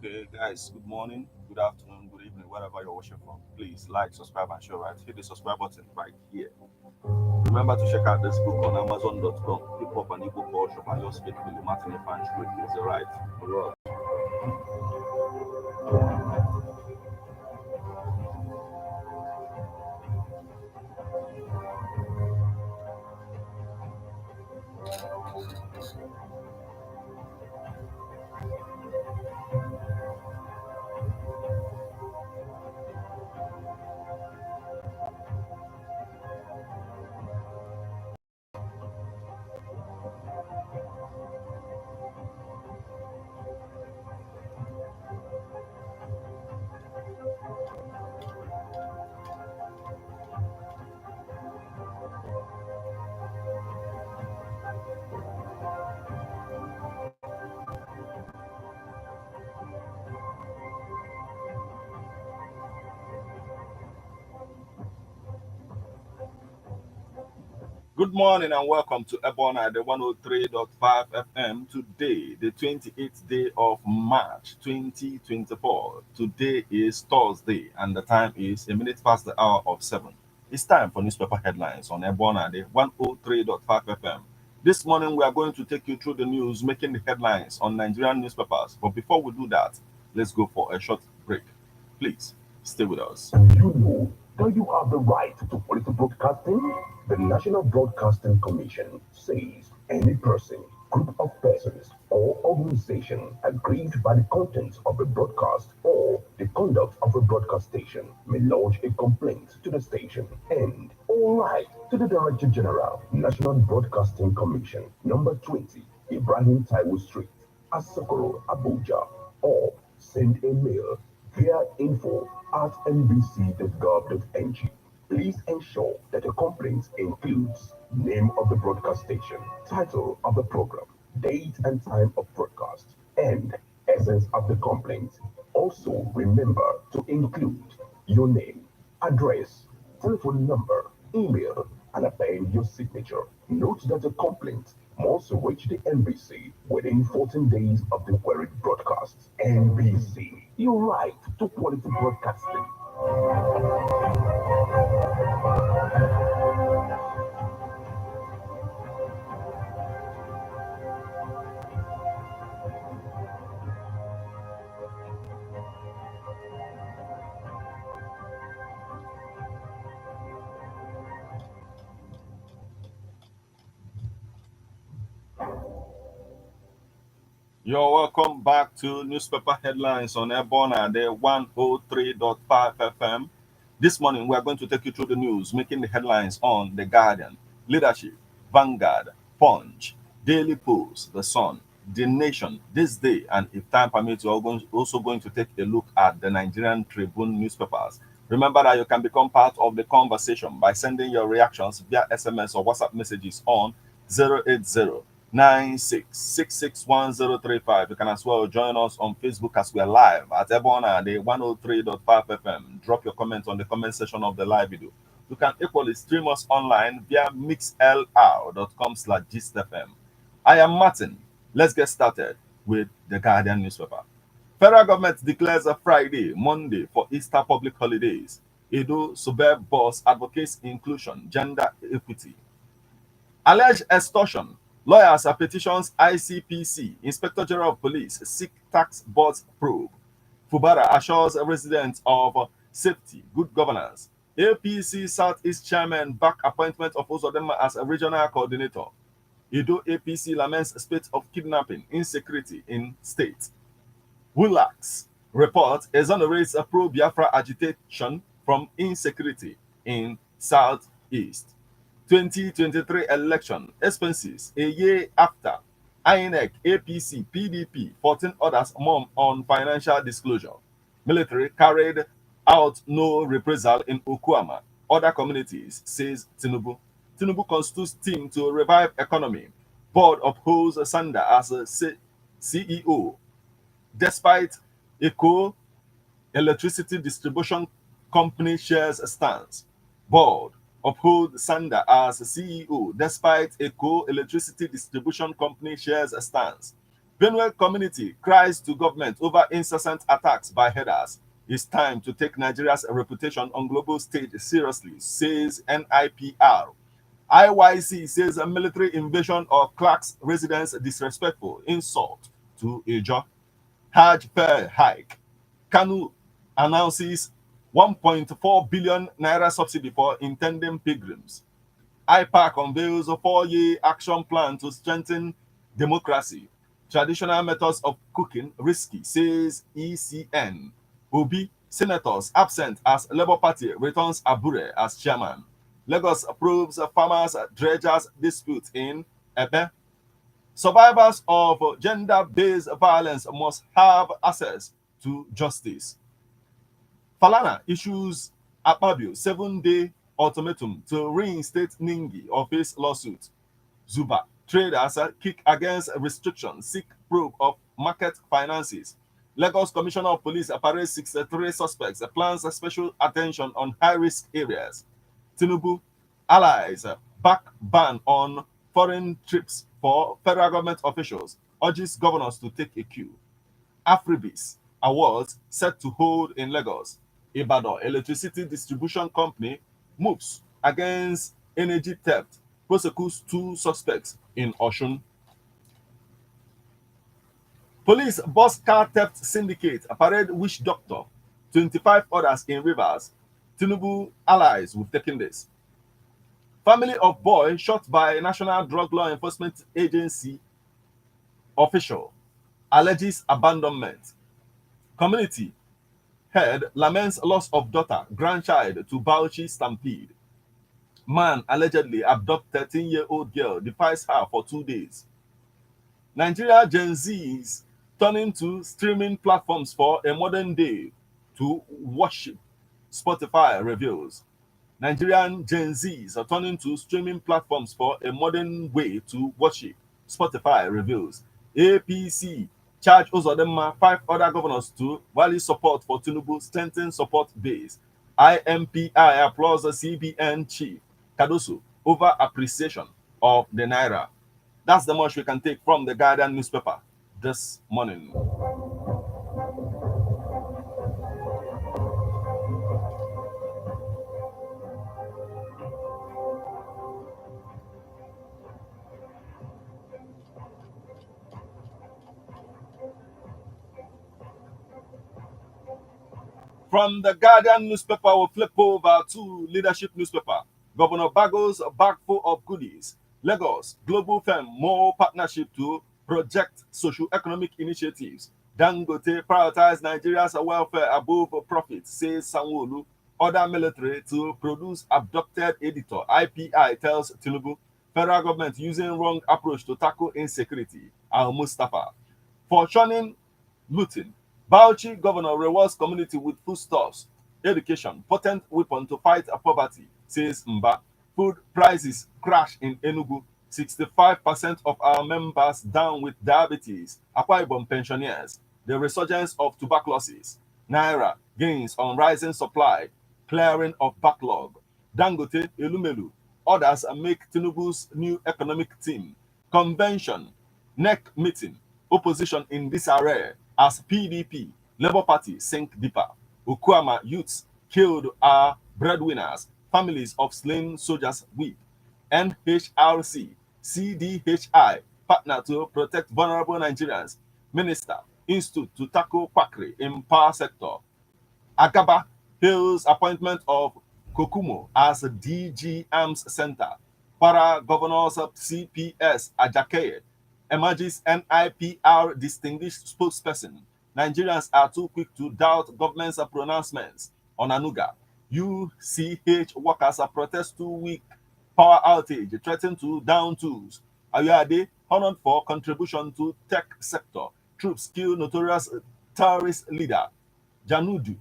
Okay, guys, good morning, good afternoon, good evening, wherever you're watching from. Please like, subscribe, and share, right? Hit the subscribe button right here. Remember to check out this book on Amazon.com. Pick up an ebook or shop and yours faithfully. Martin Fan Street is the right. Alright. Good morning and welcome to Ebona, the 103.5 FM. Today, the 28th day of March 2024. Today is Thursday and the time is a minute past the hour of 7. It's time for newspaper headlines on Ebona, the 103.5 FM. This morning, we are going to take you through the news making the headlines on Nigerian newspapers. But before we do that, let's go for a short break. Please stay with us. You know that you have the right to quality broadcasting? The National Broadcasting Commission says any person, group of persons, or organization aggrieved by the content of a broadcast or the conduct of a broadcast station may lodge a complaint to the station and all right to the Director General, National Broadcasting Commission, number 20, Ibrahim Taiwo Street, Asokoro, Abuja, or send a mail via info@nbc.gov.ng. Please ensure that the complaint includes name of the broadcast station, title of the program, date and time of broadcast, and essence of the complaint. Also, remember to include your name, address, telephone number, email, and append your signature. Note that the complaint must reach the NBC within 14 days of the queried broadcast. NBC, your right to quality broadcasting. You're welcome back to newspaper headlines on Ebona, the 103.5 FM. This morning, we are going to take you through the news, making the headlines on The Guardian, Leadership, Vanguard, Punch, Daily Post, The Sun, The Nation, This Day, and if time permits, we're also going to take a look at the Nigerian Tribune newspapers. Remember that you can become part of the conversation by sending your reactions via SMS or WhatsApp messages on 080 96661035. You can as well join us on Facebook as we are live at Ebona, the 103.5 FM. Drop your comment on the comment section of the live video. You can equally stream us online via mixlr.com/gistfm. I am Martin. Let's get started with the Guardian newspaper. Federal government declares a Friday, Monday for Easter public holidays. Edo suburb boss advocates inclusion, gender equity. Alleged extortion. Lawyers petitions ICPC. Inspector General of Police seek tax board's probe. Fubara assures residents of safety, good governance. APC Southeast Chairman back appointment of Uzodema as a regional coordinator. Edo APC laments spate of kidnapping, insecurity in state. Wulax report exonerates a pro-Biafra agitation from insecurity in Southeast. 2023 election expenses a year after. INEC, APC, PDP, 14 others mum on financial disclosure. Military carried out no reprisal in Okuama. Other communities, says Tinubu. Tinubu constitutes team to revive economy. Board upholds Sanda as a CEO, despite Eco electricity distribution company shares stance. Board uphold Sanda as CEO despite Eco electricity distribution company shares stance. Benue community cries to government over incessant attacks by herders. It's time to take Nigeria's reputation on global stage seriously, says NIPR. IYC says a military invasion of Clark's residence disrespectful insult to Ijo. Hajj fare hike. Kanu announces 1.4 billion naira subsidy for intending pilgrims. IPAC unveils a 4-year action plan to strengthen democracy. Traditional methods of cooking risky, says ECN. Obi, senators absent as Labour Party returns Abure as chairman. Lagos approves farmers' dredgers dispute in Ebe. Survivors of gender-based violence must have access to justice. Falana issues Akpabio 7-day ultimatum to reinstate Ningi of his lawsuit. Zuba, traders kick against restrictions, seek probe of market finances. Lagos Commissioner of Police apparels 63 suspects, plans special attention on high-risk areas. Tinubu, allies, back ban on foreign trips for federal government officials, urges governors to take a cue. Afribis awards set to hold in Lagos. Ibadan Electricity Distribution Company moves against energy theft, prosecutes 2 suspects in Oshun. Police bus car theft syndicate parade witch doctor, 25 others in Rivers. Tinubu allies with taking this. Family of boy shot by National Drug Law Enforcement Agency official alleges abandonment. Community head laments loss of daughter, grandchild to Bauchi stampede. Man allegedly abduct 13-year-old girl, defies her for 2 days. Nigeria Gen Zs turning to streaming platforms for a modern day to worship, Spotify reveals. Nigerian Gen Zs are turning to streaming platforms for a modern way to worship, Spotify reveals. APC charge Uzodinma 5 other governors to rally support for Tinubu, strengthen support base. IMPI applauds the CBN chief, Kadoso, over appreciation of the Naira. That's the much we can take from the Guardian newspaper this morning. From the Guardian newspaper, we'll flip over to leadership newspaper. Governor Bago's bag full of goodies. Lagos, global firm, more partnership to project socio-economic initiatives. Dangote prioritize Nigeria's welfare above profit, says Sanwo-Olu. Order military to produce abducted editor. IPI tells Tinubu. Federal government using wrong approach to tackle insecurity. Al Mustafa. For shunning looting, Bauchi governor rewards community with foodstuffs. Education, potent weapon to fight poverty, says Mba. Food prices crash in Enugu. 65% of our members down with diabetes. Akwa Ibom pensioners. The resurgence of tuberculosis. Naira gains on rising supply. Clearing of backlog. Dangote, Elumelu. Others make Tinubu's new economic team. Convention. NEC meeting. Opposition in disarray as PDP, Labour Party sink deeper. Okuama youths killed are breadwinners. Families of slain soldiers weep. NHRC, CDHI, partner to protect vulnerable Nigerians. Minister, institute to tackle quackery in power sector. Agaba hails appointment of Kokumo as DG Arms Center. Para Governors of CPS Ajakeye emerges NIPR distinguished spokesperson. Nigerians are too quick to doubt government's pronouncements on Anuga. UCH workers protest 2-week power outage, threaten to down tools. Ayade honored for contribution to tech sector. Troops kill notorious terrorist leader Janudu.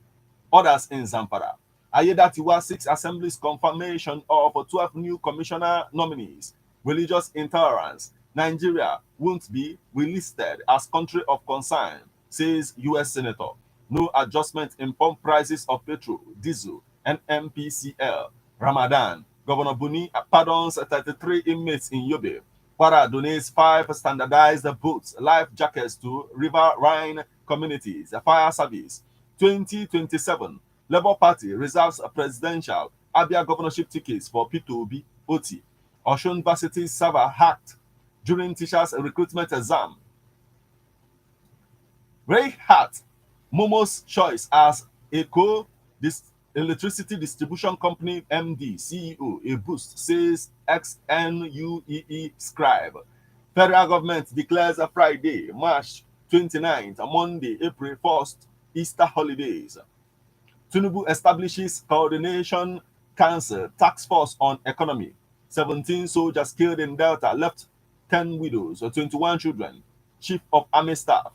Others in Zamfara. Ayedatiwa seeks Assembly's confirmation of 12 new commissioner nominees. Religious intolerance. Nigeria won't be relisted as country of concern, says US Senator. No adjustment in pump prices of petrol, diesel, and MPCL. Ramadan. Governor Buni pardons 33 inmates in Yobe. Kwara donates 5 standardized boots, life jackets to riverine communities. Fire Service 2027. Labour Party reserves a presidential Abia governorship tickets for P2B Oti. Osun University server hacked during teachers' recruitment exam. Ray Hart, Momo's choice as Eco Electricity Distribution Company MD, CEO, a boost, says XNUEE scribe. Federal government declares a Friday, March 29th, Monday, April 1st, Easter holidays. Tinubu establishes Coordination Council Task Force on Economy. 17 soldiers killed in Delta left 10 widows or 21 children. Chief of Army Staff.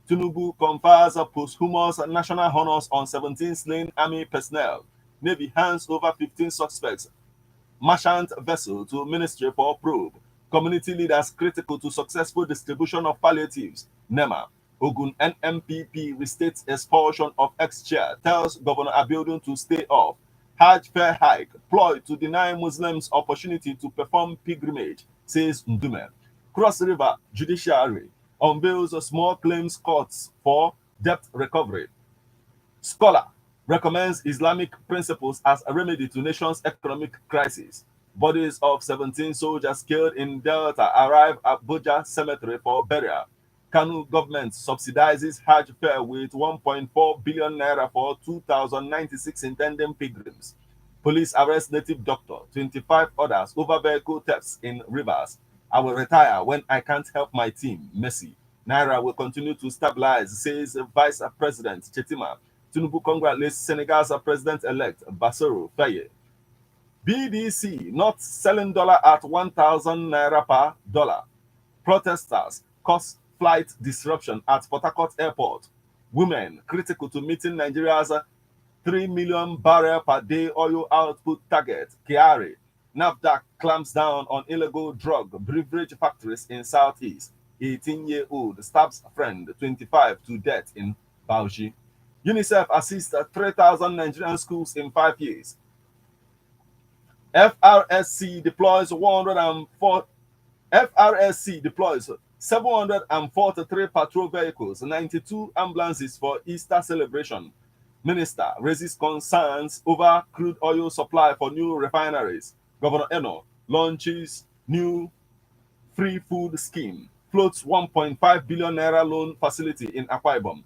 Tinubu confers posthumous national honors on 17 slain Army personnel. Navy hands over 15 suspects merchant vessel to Ministry for probe. Community leaders critical to successful distribution of palliatives. NEMA. Ogun NMPP restates expulsion of ex-chair, tells Governor Abiodun to stay off. Hajj fare hike, ploy to deny Muslims opportunity to perform pilgrimage, says Ndume. Cross River Judiciary unveils a small claims courts for debt recovery. Scholar recommends Islamic principles as a remedy to nation's economic crisis. Bodies of 17 soldiers killed in Delta arrive at Buja Cemetery for burial. Kanu government subsidizes Hajj fare with 1.4 billion naira for 2,096 intending pilgrims. Police arrest native doctor, 25 others over vehicle thefts in Rivers. I will retire when I can't help my team. Messi. Naira will continue to stabilize, says Vice President Chetima. Tinubu congratulates Senegal's president-elect Bassirou Faye. BDC not selling dollar at 1,000 naira per dollar. Protesters cause flight disruption at Port Harcourt Airport. Women critical to meeting Nigeria's 3 million barrel per day oil output target. Kiari. NAFDAC clamps down on illegal drug beverage factories in Southeast. 18-year-old stabs friend 25 to death in Bauchi. UNICEF assists 3,000 Nigerian schools in 5 years. FRSC deploys 743 patrol vehicles, 92 ambulances for Easter celebration. Minister raises concerns over crude oil supply for new refineries. Governor Eno launches new free food scheme. Floats 1.5 billion naira loan facility in Akwa Ibom.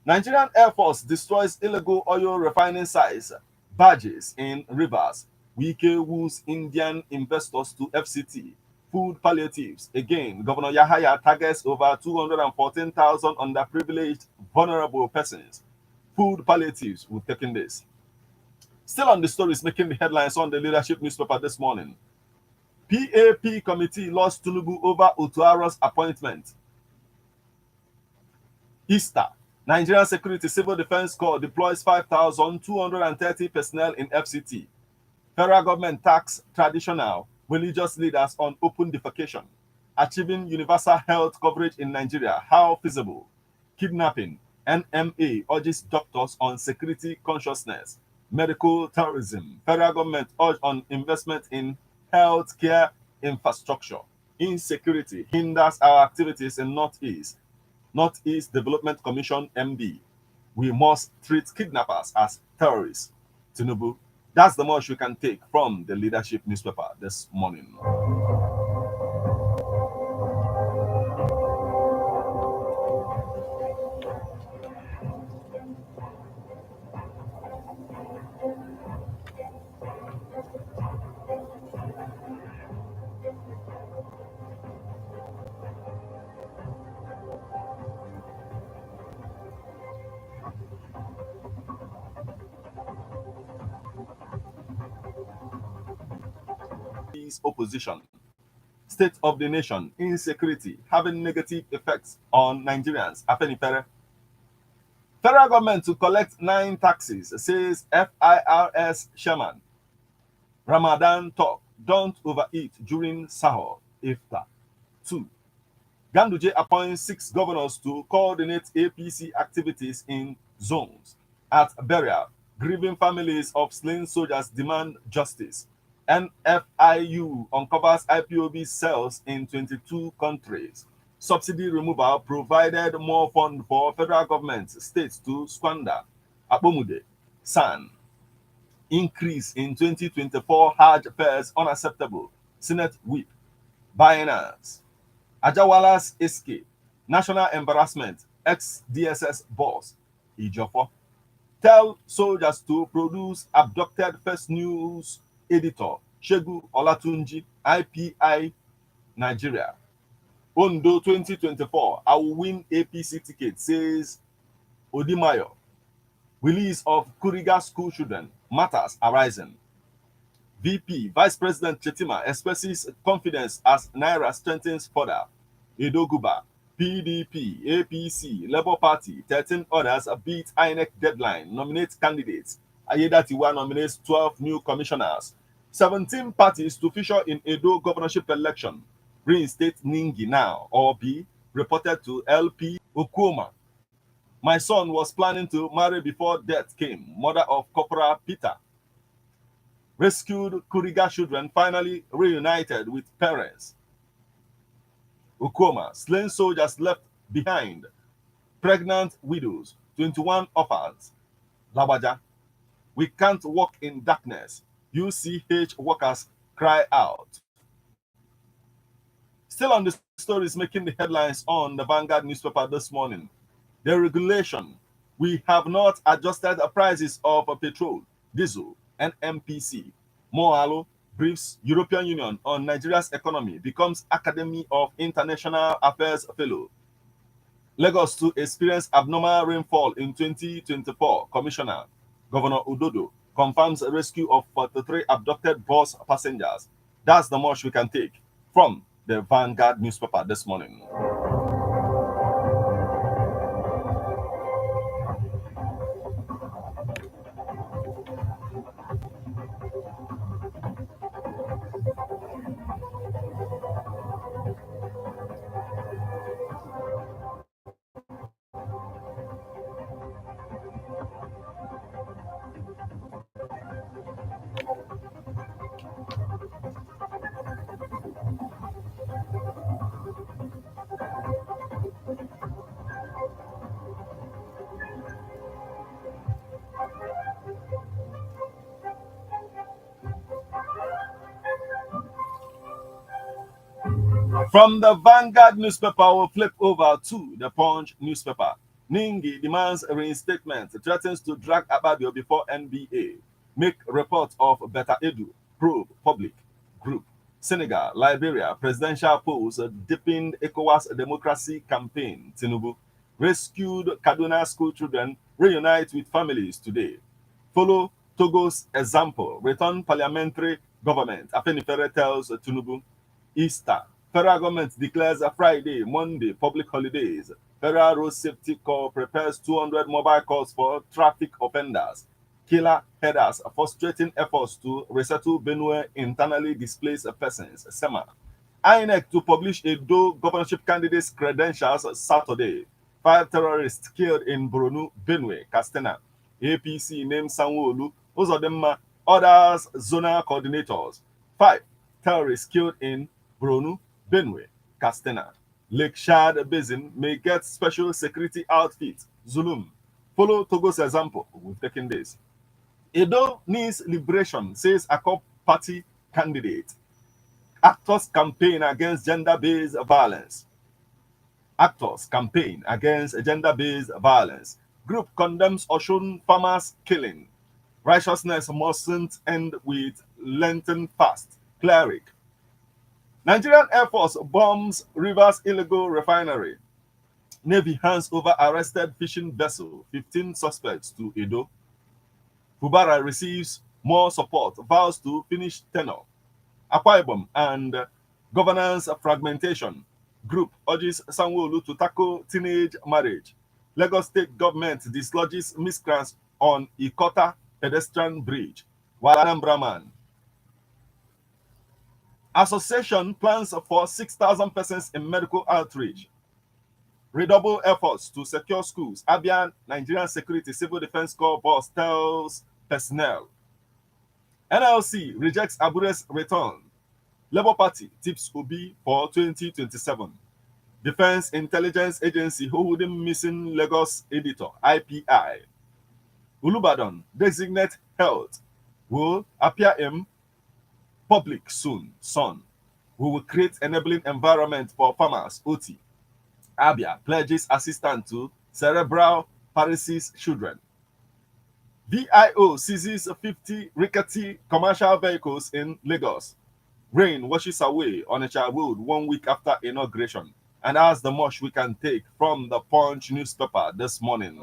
Nigerian Air Force destroys illegal oil refining sites, barges in rivers. Wike woos Indian investors to FCT. Food palliatives. Again, Governor Yahaya targets over 214,000 underprivileged, vulnerable persons. Food palliatives. We've taken this. Still on the stories making the headlines on the leadership newspaper this morning. PAP committee lost Tinubu over Otuaro's appointment. Easter. Nigerian Security Civil Defense Corps deploys 5,230 personnel in FCT. Federal government tax traditional religious leaders on open defecation. Achieving universal health coverage in Nigeria. How feasible? Kidnapping. NMA urges doctors on security consciousness. Medical terrorism. Federal government urge on investment in healthcare infrastructure. Insecurity hinders our activities in Northeast. Northeast Development Commission MD. We must treat kidnappers as terrorists. Tinubu. That's the most you can take from the leadership newspaper this morning. Opposition. State of the nation, insecurity, having negative effects on Nigerians. Afenifere. Federal government to collect 9 taxes, says FIRS chairman. Ramadan talk, don't overeat during Sahur, iftar. 2. Ganduje appoints 6 governors to coordinate APC activities in zones. At burial, grieving families of slain soldiers demand justice. NFIU uncovers IPOB sales in 22 countries. Subsidy removal provided more fund for federal government, states to squander. Akpomude, SAN. Increase in 2024 Hajj fares unacceptable. Senate whip. Binance. Ajawala's escape. National embarrassment. Ex-DSS boss. Ijofo. Tell soldiers to produce abducted first news editor Shegu Olatunji, IPI, Nigeria. Ondo 2024, I will win APC ticket, says Odimayo. Release of Kuriga school children, matters arising. VP, Vice President Chetima expresses confidence as Naira strengthens further. Edoguba, PDP, APC, Labour Party, 13 others beat INEC deadline, nominate candidates. Ayedatiwa nominates 12 new commissioners. 17 parties to feature in Edo governorship election. Reinstate Ningi now, or be reported to LP Okuma. My son was planning to marry before death came, mother of Corporal Peter. Rescued Kuriga children finally reunited with parents. Ukoma, slain soldiers left behind. Pregnant widows, 21 orphans. Labaja, we can't walk in darkness. UCH workers cry out. Still on the stories making the headlines on the Vanguard newspaper this morning. The regulation. We have not adjusted the prices of petrol, diesel, and MPC. Moalo briefs European Union on Nigeria's economy, becomes Academy of International Affairs Fellow. Lagos to experience abnormal rainfall in 2024. Commissioner Governor Udodo confirms a rescue of 43 abducted bus passengers. That's the much we can take from the Vanguard newspaper this morning. From the Vanguard newspaper, we'll flip over to the Punch newspaper. Ningi demands reinstatement, threatens to drag Ababio before NBA. Make report of Beta Edu, probe public group. Senegal, Liberia, presidential polls deepened ECOWAS democracy campaign. Tinubu rescued Kaduna school children, reunite with families today. Follow Togo's example, return parliamentary government. Afenifere tells Tinubu. Easter. Federal government declares a Friday, Monday public holidays. Federal Road Safety Corps prepares 200 mobile calls for traffic offenders. Killer headers frustrating efforts to resettle Benue internally displaced persons. SEMA. INEC to publish Edo governorship candidates' credentials Saturday. 5 terrorists killed in Borno, Benue, Castena. APC named Sanwo-Olu, Uzodinma, others zonal coordinators. 5 terrorists killed in Borno, Benue, Castena. Lake Chad Basin may get special security outfit. Zulum. Follow Togo's example. We've taken this. Edo needs liberation, says ACOP party candidate. Actors campaign against gender-based violence. Actors campaign against gender-based violence. Group condemns Oshun farmers killing. Righteousness mustn't end with Lenten fast. Cleric. Nigerian Air Force bombs Rivers illegal refinery. Navy hands over arrested fishing vessel. 15 suspects to Edo. Fubara receives more support. Vows to finish tenure. Akwa Ibom and governance fragmentation. Group urges Sanwo-Olu to tackle teenage marriage. Lagos state government dislodges miscreants on Ikota pedestrian bridge. While Anambra man. Association plans for 6,000 persons in medical outreach. Redouble efforts to secure schools. Abia Nigerian Security Civil Defense Corps boss tells personnel. NLC rejects Abure's return. Labour Party tips Obi for 2027. Defense Intelligence Agency holding missing Lagos editor IPI. Ulubadan designate health will appear in public soon. Son. We will create enabling environment for farmers. OT. Abia pledges assistance to cerebral palsy children. VIO seizes 50 rickety commercial vehicles in Lagos. Rain washes away on a Road 1 week after inauguration. And that's the much we can take from the Punch newspaper this morning.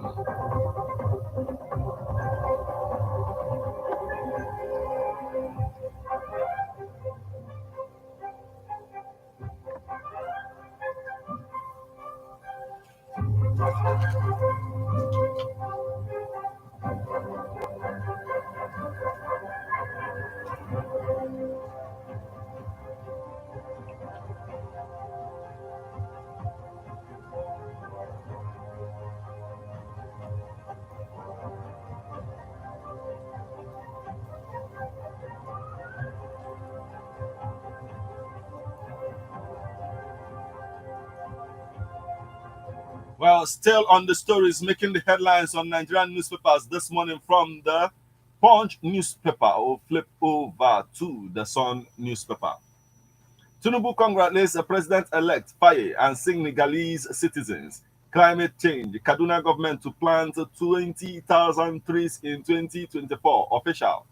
Well, still on the stories making the headlines on Nigerian newspapers this morning from the Punch newspaper, or flip over to the Sun newspaper. Tinubu congratulates the president-elect Faye and Senegalese citizens. Climate change. Kaduna government to plant 20,000 trees in 2024. Official.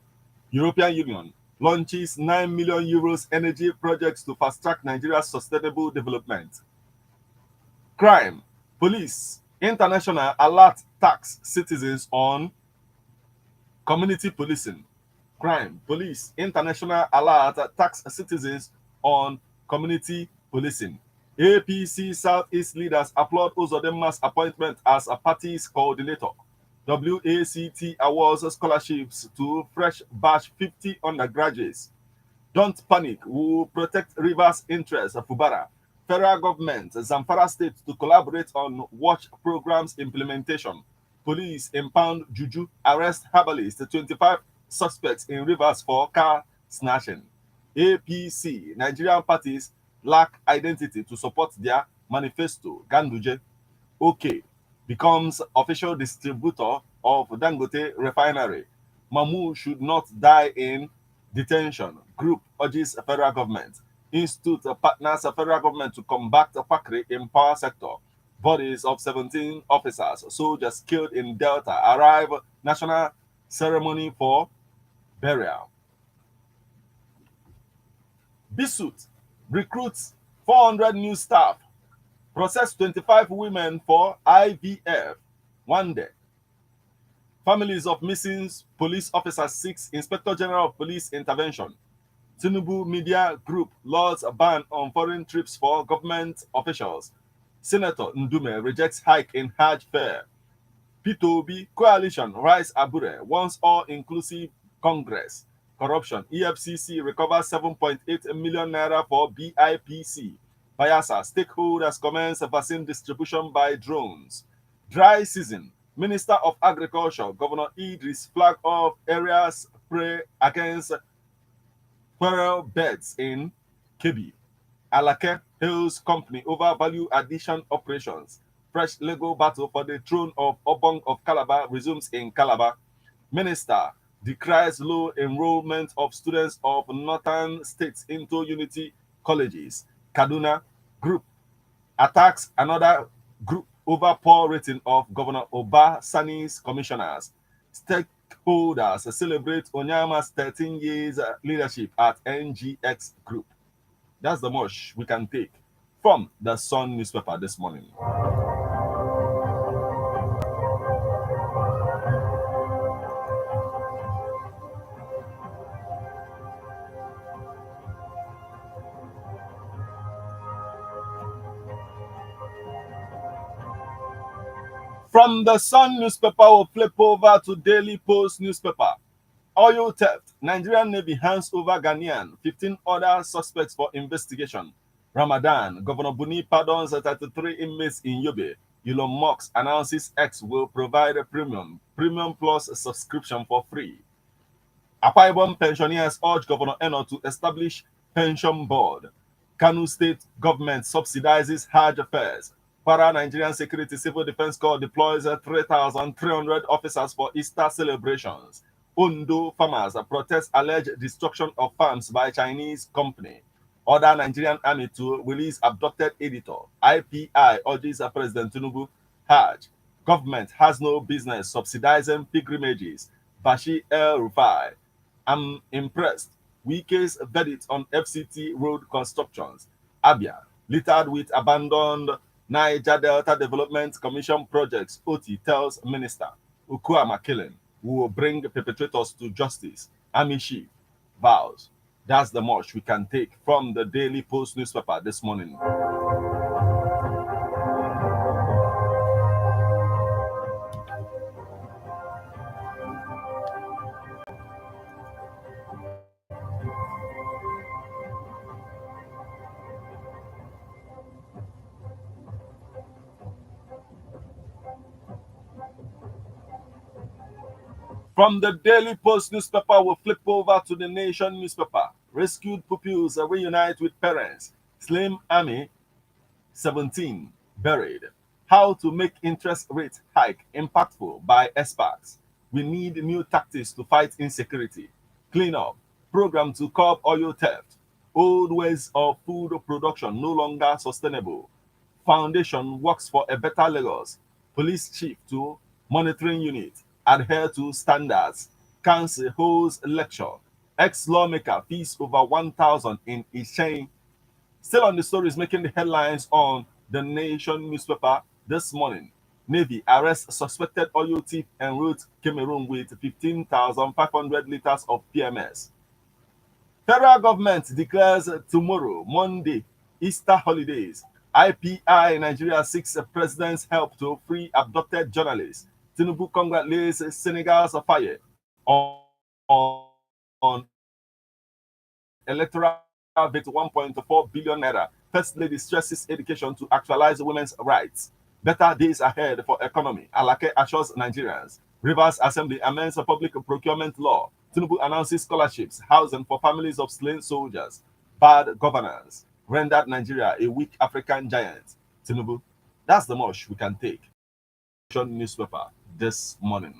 European Union launches 9 million euros energy projects to fast-track Nigeria's sustainable development. Crime. Police International alert tax citizens on community policing. Crime. Police International alert tax citizens on community policing. APC Southeast leaders applaud Uzodinma's appointment as a party's coordinator. WACT awards scholarships to fresh batch 50 undergraduates. Don't panic, we will protect Rivers' interests. Fubara. Federal government, Zamfara State to collaborate on watch programs implementation. Police impound juju, arrest herbalist, 25 suspects in Rivers for car snatching. APC, Nigerian parties lack identity to support their manifesto. Ganduje, OK, becomes official distributor of Dangote refinery. Mamu should not die in detention. Group urges federal government. Institute partners federal government to combat quackery in power sector. Bodies of 17 officers, soldiers killed in Delta arrive national ceremony for burial. Bisut recruits 400 new staff. Process 25 women for IVF. One day. Families of missing police officers seeks Inspector General of Police intervention. Tinubu Media Group laws a ban on foreign trips for government officials. Senator Ndume rejects hike in Hajj fare. P2B coalition rise Abure wants all-inclusive Congress. Corruption. EFCC recovers 7.8 million naira for BIPC. Bayelsa stakeholders commence vaccine distribution by drones. Dry season. Minister of Agriculture Governor Idris flag off areas pray against quarrel beds in Kebbi. Alake hails company over value addition operations. Fresh legal battle for the throne of Obong of Calabar resumes in Calabar. Minister decries low enrollment of students of northern states into unity colleges. Kaduna group attacks another group over poor rating of Governor Oba Sani's commissioners. Stakeholders celebrate Onyama's 13 years leadership at NGX Group. That's the much we can take from the Sun newspaper this morning. From the Sun newspaper, we'll flip over to Daily Post newspaper. Oil theft. Nigerian Navy hands over Ghanaian. 15 other suspects for investigation. Ramadan. Governor Buni pardons 33 inmates in Yobe. Elon Musk announces X will provide a premium plus a subscription for free. Akwa Ibom pensioners urge Governor Eno to establish pension board. Kanu state government subsidizes Hajj affairs. Para-Nigerian Security Civil Defense Corps deploys 3,300 officers for Easter celebrations. Ondo farmers protest alleged destruction of farms by Chinese company. Order Nigerian army to release abducted editor. IPI urges President Tinubu. Hajj. Government has no business subsidizing pilgrimages. Bashir El-Rufai. I'm impressed. Wike's verdict on FCT road constructions. Abia, littered with abandoned Niger Delta Development Commission projects, Oti tells Minister. Ukuama killing will bring perpetrators to justice. Army chief vows. That's the much we can take from the Daily Post newspaper this morning. From the Daily Post newspaper, we'll flip over to the Nation newspaper. Rescued pupils reunite with parents. Slim Army 17 buried. How to make interest rate hike impactful by experts. We need new tactics to fight insecurity. Clean up. Program to curb oil theft. Old ways of food production no longer sustainable. Foundation works for a better Lagos. Police chief to monitoring unit. Adhere to standards. Council holds lecture. Ex-lawmaker fees over 1,000 in Ishain. Still on the stories making the headlines on the Nation newspaper this morning. Navy arrests suspected oil thief en route Cameroon with 15,500 liters of PMS. Federal government declares tomorrow, Monday, Easter holidays. IPI Nigeria seeks president's help to free abducted journalists. Tinubu congratulates Senegal's fire on electoral victory 1.4 billion naira. First Lady stresses education to actualize women's rights. Better days ahead for economy. Alake assures Nigerians. Rivers Assembly amends a public procurement law. Tinubu announces scholarships, housing for families of slain soldiers. Bad governance rendered Nigeria a weak African giant. Tinubu, that's the much we can take. Newspaper this morning.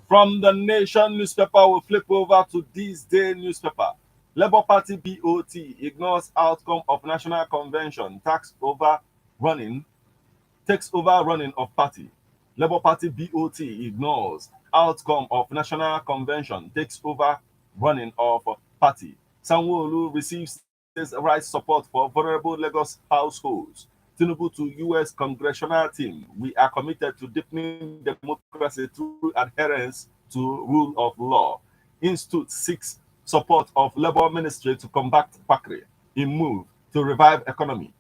From the Nation newspaper, we'll flip over to this day newspaper. Labour Party BOT ignores outcome of National Convention, takes over running of party. Labour Party BOT ignores outcome of National Convention, takes over running of party. Sanwo-Olu receives rights support for vulnerable Lagos households. Tinubu to U.S. congressional team. We are committed to deepening democracy through adherence to rule of law. Institute seeks support of Labour Ministry to combat quackery. In move to revive economy.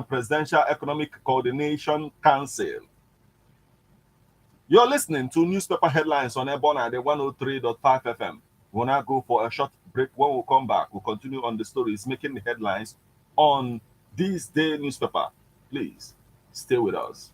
Presidential Economic Coordination Council. You're listening to newspaper headlines on Ebona, the 103.5 FM. We'll now go for a short break. When we come back, we'll continue on the stories making the headlines on this day newspaper. Please stay with us.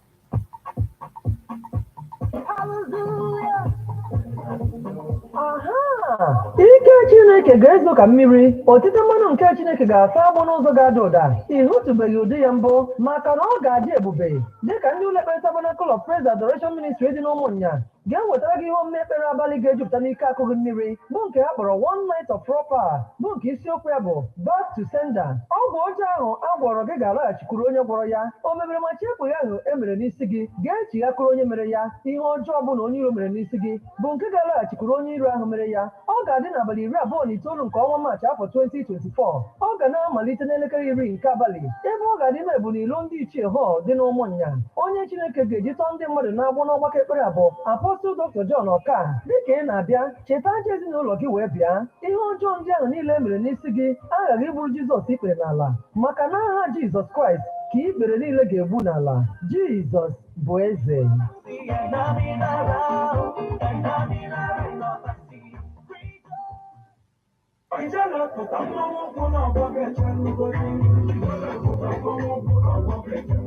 Ike Chineke ga-ezo ka mmiri, otite mmanụ nke Chineke ga-asa agbụ n'ụzọ ga-ada ụda. Ịhụtụbeghị ụdị ya mbụ, maka na ọ ga-adị ebube dịka ndị ụlọ ekpere Tabernacle of Praise Adoration Ministry dị n'Ụmụnya ga-ewetara gị ihe omume ekpere abalị ga-ejupụta n'ike akụghị mmiri bụ nke ha kpọrọ One Night of Proper, bụ nke isiokwu ya bụ Back to Sender. Ọgwụ ọjọọ ahụ a gwọrọ gị ga-alaghachikwuru onye gwọrọ ya. O mebere ma chefughị ahụ e mere n'isi gị ga-echigakụrụ onye mere ya. Ihe ọjọọ ọbụla onye iro mere n'isi gị bụ nke ga-alaghachikwuru onye iro ahụ mere ya. Ọ ga-adị n'abalị 29 nke ọnwa Maachị afọ 2024. Ọ ga na-amalite n'elekere 10 nke abalị ebe ọ ga-adị n'ebu n'ilo ndị ichie họl dị n'ụmụnya. Onye Chineke ga-eji tọọ ndị mmadụ na-agbọ n'ọgbakọ ekpere abụọ Apostle Dr. John Ọka. Dịka ị na-abịa, cheta aja ezinụlọ gị wee bịa. Ihe ọjọọ ndị ahụ niile e mere n'isi gị aghaghị iburu Jizọs ikpere n'ala, maka na aha Jizọs Kraịst ka ikpere niile ga-egbu n'ala. Jizọs bụ eze.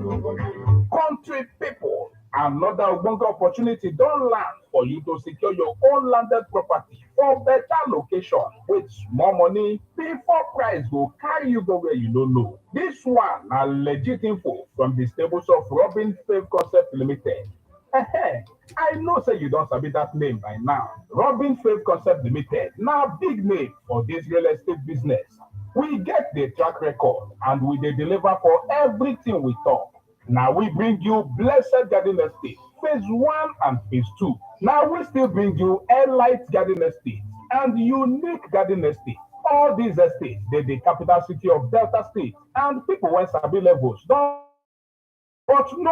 Country people, another ogbonge opportunity don land for you to secure your own landed property for better location with small money before price go carry you go where you no know. This one na legit info from the stables of Robin Faith Concept Limited. I know say you don sabi that name by now. Robin Faith Concept Limited na big name for this real estate business. We get the track record and we dey deliver for everything we talk. Now we bring you Blessed Garden Estate, phase 1 and phase 2. Now we still bring you Airlight Garden Estate and Unique Garden Estate. All these estates, they're the capital city of Delta State, and people wey sabi levels don but no